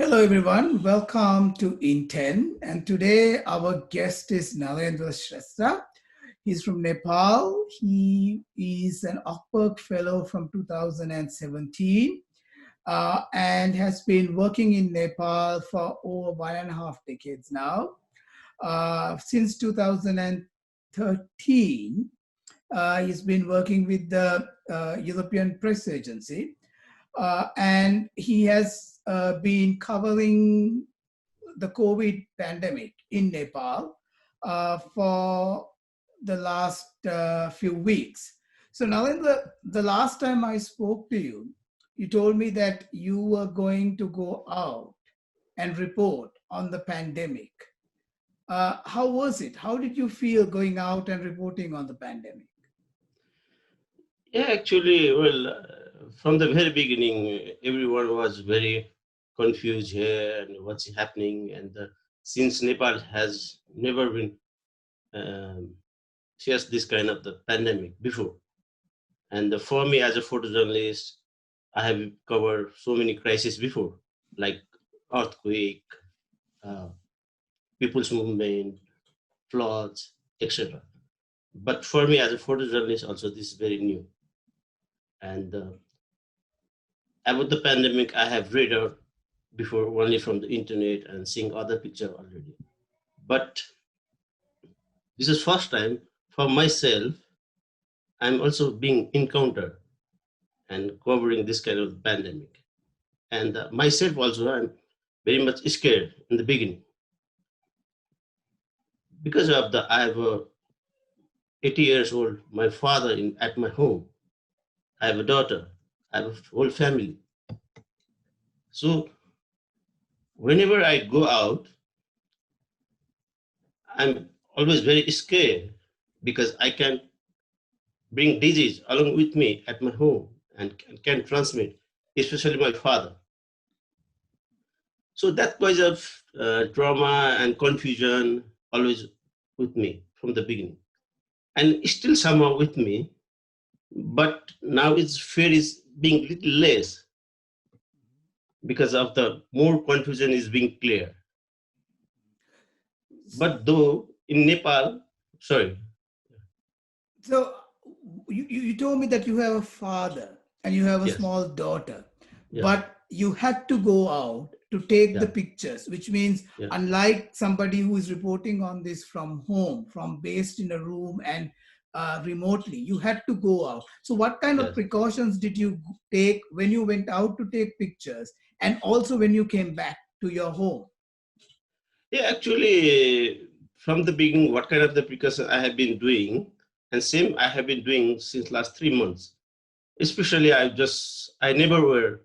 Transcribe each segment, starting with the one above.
Hello, everyone. Welcome to In10. And today our guest is Narendra Shrestha. He's from Nepal. He is an Ochberg Fellow from 2017 and has been working in Nepal for over 1.5 decades now. Since 2013, he's been working with the European Press Agency, and he has been covering the COVID pandemic in Nepal for the last few weeks. So now, the last time I spoke to you, you told me that you were going to go out and report on the pandemic. How was it? How did you feel going out and reporting on the pandemic? Yeah, actually, from the very beginning, everyone was very confused here and what's happening. And since Nepal has never been faced this kind of the pandemic before, and for me as a photojournalist, I have covered so many crises before, like earthquake, uh, people's movement, floods, etc. But for me as a photojournalist, also this is very new. And about the pandemic, I have read out before only from the internet and seeing other picture already. But this is first time for myself. I'm also being encountered and covering this kind of pandemic. And myself also, I'm very much scared in the beginning because of the I have a 80 years old my father at my home. I have a daughter. I have a whole family. So whenever I go out, I'm always very scared because I can bring disease along with me at my home and can transmit, especially my father. So that cause of trauma and confusion always with me from the beginning, and still somehow with me. But now its fear is being little less because of the more confusion is being clear. But though in Nepal, sorry, So you told me that you have a father and you have a yes, small daughter, yeah, but you had to go out to take the yeah, pictures, which means yeah, unlike somebody who is reporting on this from home, from based in a room and remotely, you had to go out. So what kind of yes. precautions did you take when you went out to take pictures and also when you came back to your home? Yeah, actually, from the beginning, what kind of the precaution I have been doing, and same I have been doing since last 3 months. Especially, I never wear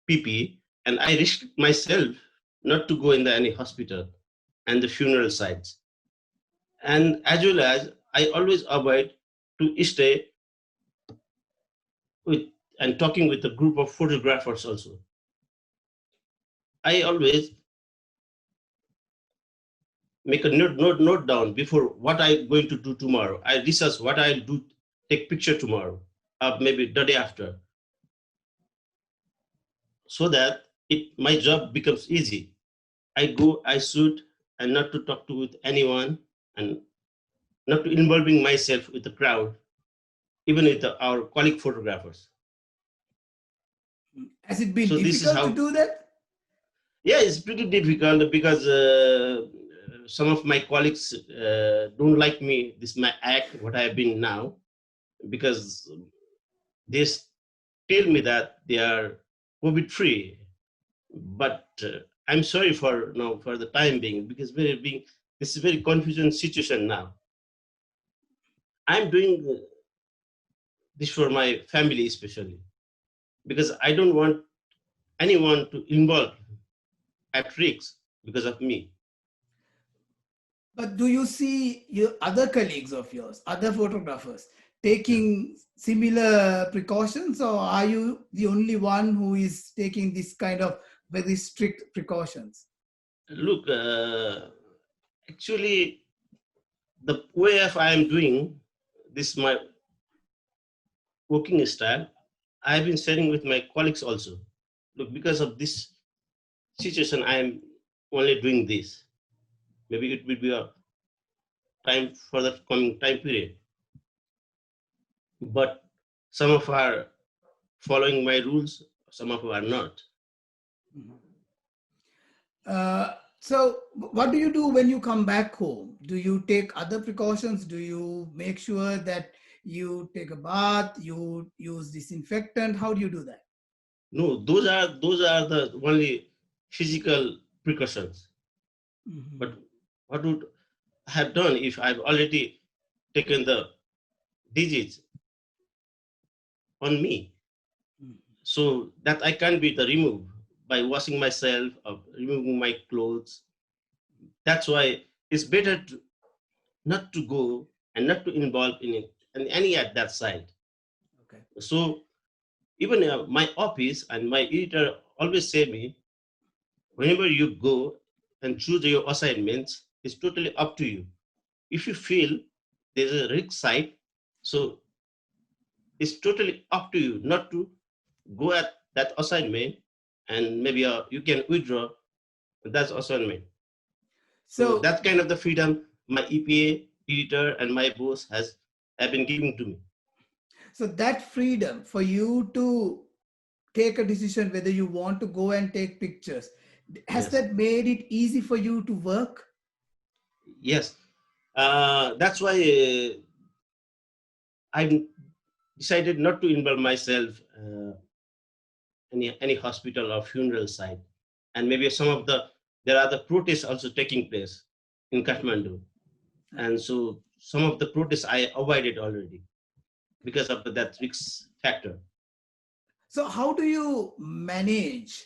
PP, and I restrict myself not to go in any hospital and the funeral sites, and as well as I always avoid to stay with and talking with a group of photographers also. I always make a note down before what I'm going to do tomorrow. I research what I'll do, take picture tomorrow, maybe the day after, so that my job becomes easy. I go, I shoot, and not to talk to with anyone, and not to involving myself with the crowd, even with our colleague photographers. Has it been So this is difficult to how. do that? Yeah, it's pretty difficult because some of my colleagues don't like me. This my act, what I have been now, because they tell me that they are COVID free, but I'm sorry for now for the time being because this is very confusing situation now. I'm doing this for my family especially because I don't want anyone to involve at risk because of me. But do you see your other colleagues of yours, other photographers, Yeah. taking similar precautions, or are you the only one who is taking this kind of very strict precautions? Look, actually, the way of I am doing this, my working style, I have been sharing with my colleagues also. Look, because of this situation I am only doing this. Maybe it will be a time for the coming time period. But some of are following my rules, some of are not. So, what do you do when you come back home? Do you take other precautions? Do you make sure that you take a bath? You use disinfectant? How do you do that? No, those are the only physical precautions. Mhm. But what would I have done if I've already taken the disease on me? So that I can't be the remove by washing myself or removing my clothes. That's why it's better to not to go and not to involve in it and any at that side. Okay. So even my office and my editor always say me, whenever you go and choose your assignments, it's totally up to you. If you feel there's a risk side, so it's totally up to you not to go at that assignment, and maybe you can withdraw that assignment. So So, that kind of the freedom my EPA editor and my boss has have been giving to me. so that freedom for you to take a decision whether you want to go and take pictures, has Yes, that made it easy for you to work? yes. That's why I decided not to involve myself any hospital or funeral site, and maybe some of there are the protests also taking place in Kathmandu, and so some of the protests I avoided already because of that risk factor. So, how do you manage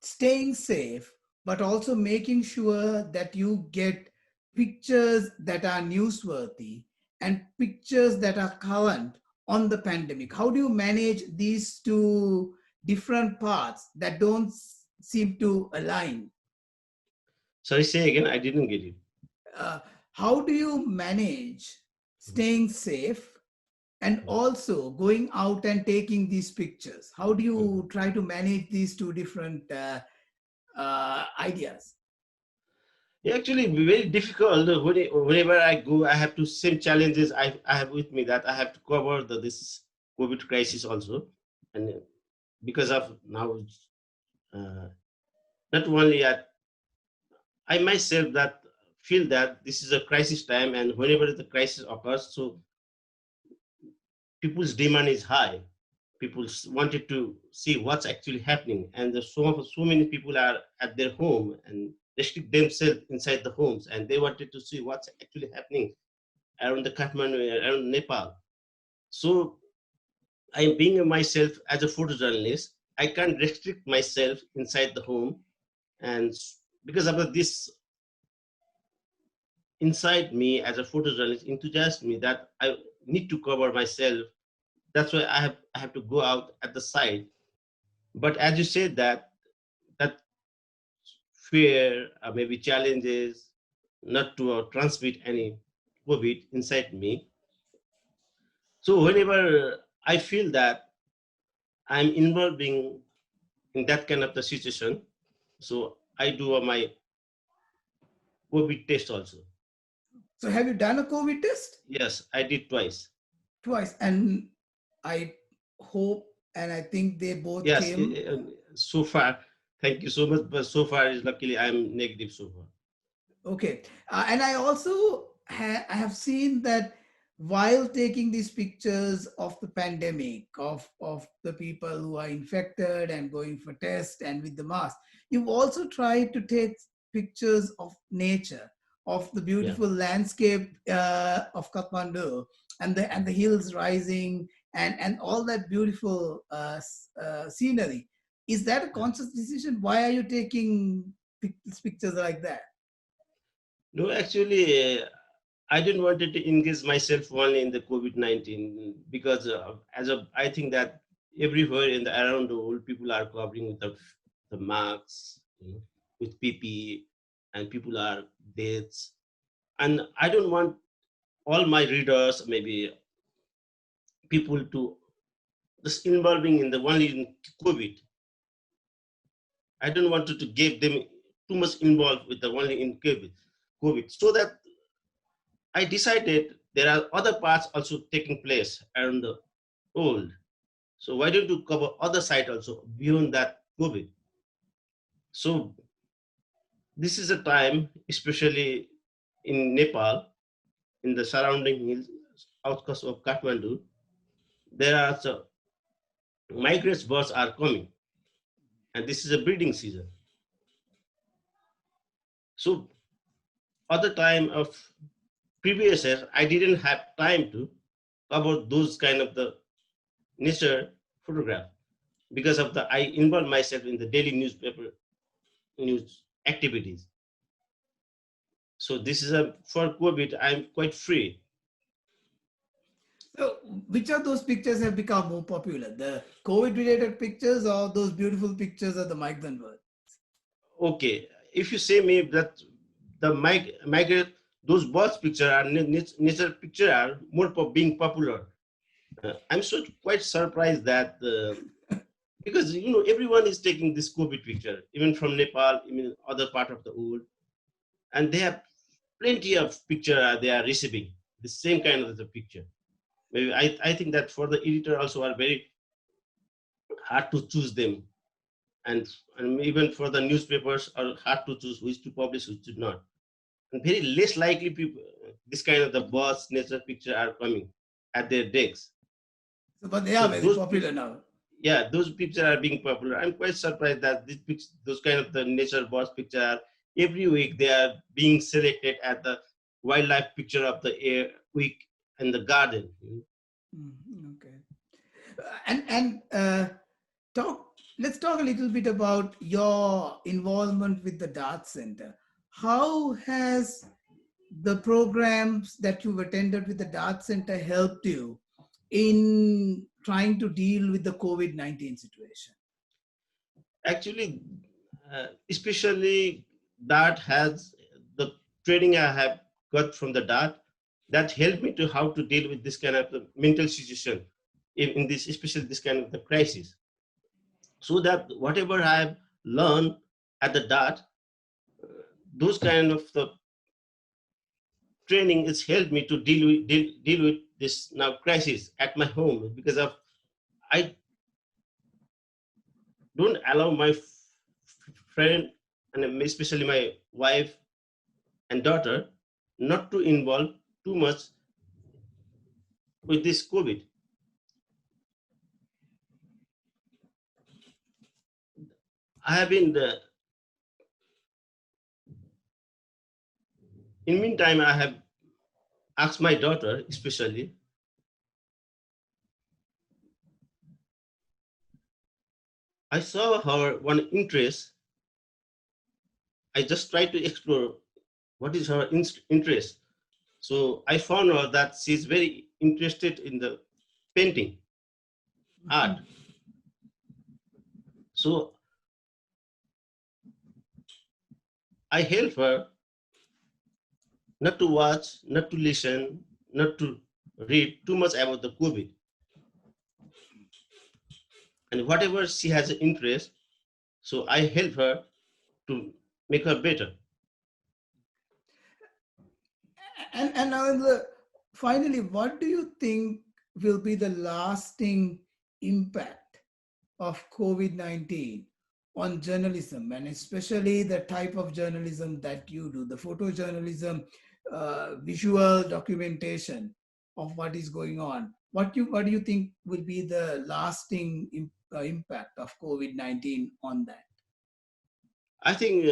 staying safe, but also making sure that you get pictures that are newsworthy and pictures that are current on the pandemic? How do you manage these two different parts that don't seem to align? Sorry, say again. I didn't get it. Uh, how do you manage staying safe and also going out and taking these pictures? How do you try to manage these two different ideas? Yeah, actually, very difficult. Whenever I go, I have to same challenges I have with me that I have to cover this COVID crisis also, and because of now, uh, not only at I myself that feel that this is a crisis time, and whenever the crisis occurs, so people's demand is high. People wanted to see what's actually happening, and so many people are at their home and restrict themselves inside the homes, and they wanted to see what's actually happening around the Kathmandu, around Nepal. So I'm being myself as a photojournalist. I can't restrict myself inside the home, and because of this inside me as a photojournalist enthusiast me that I need to cover myself. That's why I have to go out at the side. But as you said that fear, maybe challenges, not to transmit any COVID inside me. So whenever I feel that I'm involving in that kind of the situation, so I do my COVID test also. So, have you done a COVID test? Yes, I did twice. Twice. And I hope and I think they both Yes, came. so far, thank you so much. But so far, is luckily I'm negative so far. Okay. And I also I have seen that while taking these pictures of the pandemic, of the people who are infected and going for tests and with the mask, you've also tried to take pictures of nature, of the Yeah. beautiful landscape of Kathmandu and the hills rising and all that beautiful scenery. Is that a Yeah. conscious decision? Why are you taking pictures like that? No, actually, I didn't want to engage myself only in the COVID-19 because I think that everywhere in the around the world, people are covering with the masks, with PPE, and people are deaths. And I don't want all my readers, maybe people to just involving in the only in COVID. I don't want to give them too much involved with the only in COVID. So that I decided there are other parts also taking place around the world. So why don't you cover other side also beyond that COVID? So this is a time, especially in Nepal, in the surrounding hills, outskirts of Kathmandu, there are migrant birds are coming, and this is a breeding season. So other time of previous years, I didn't have time to cover those kind of the nature photograph because of the I involve myself in the daily newspaper news activities. So this is a for COVID. I'm quite free. So, which of those pictures have become more popular? The COVID-related pictures or those beautiful pictures of the migrant birds? Okay, if you say me that the migrant those birds picture are nature picture are more being popular. I'm so quite surprised that because everyone is taking this COVID picture, even from Nepal, even other part of the world, and they have plenty of picture they are receiving the same kind of the picture. Maybe I think that for the editor also are very hard to choose them, and even for the newspapers are hard to choose which to publish, which to not. And very less likely people this kind of the birds nature picture are coming at their decks. So, but they So are very those popular now. yeah, those pictures are being popular. I'm quite surprised that those kind of the nature birds picture are every week they are being selected at the wildlife picture of the air week in the garden. Okay. And talk. Let's talk a little bit about your involvement with the Dart Center. How has the programs that you've attended with the Dart Center helped you in trying to deal with the COVID-19 situation? Actually, especially that has the training I have got from the dart that helped me to how to deal with this kind of the mental situation in this, especially this kind of the crisis. So that whatever I have learned at the dart, those kind of the training has helped me to deal with this now crisis at my home because of I don't allow my friend and especially my wife and daughter not to involve too much with this COVID. I have been in meantime I have asked my daughter especially. I saw her one interest. I just tried to explore what is her interest. So I found out that she's very interested in the painting art. So I help her not to watch, not to listen, not to read too much about the COVID. And whatever she has an interest, so I help her to make her better. And now, finally, what do you think will be the lasting impact of COVID-19 on journalism, and especially the type of journalism that you do, the photojournalism, visual documentation of what is going on? What do you think will be the lasting impact of COVID-19 on that? I think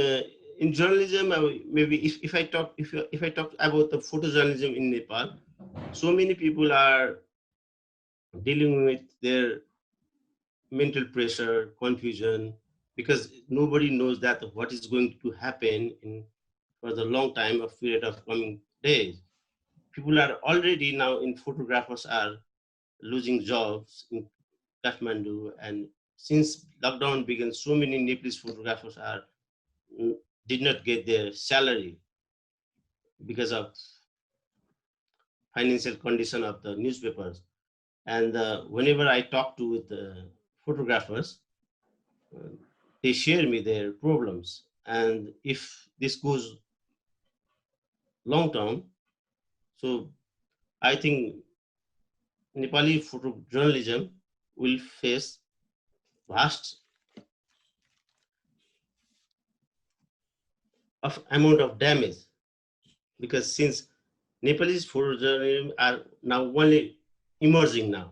in journalism, maybe if I talk about the photojournalism in Nepal, so many people are dealing with their mental pressure, confusion, because nobody knows that what is going to happen in for the long time of period of coming days. People are already now in photographers are losing jobs in Kathmandu, and since lockdown began, so many Nepalese photographers are did not get their salary because of financial condition of the newspapers. And whenever I talk to with the photographers, they share me their problems. And if this goes long term, so I think Nepali photojournalism will face vast amount of damage, because since Nepalese photojournalism are now only emerging now,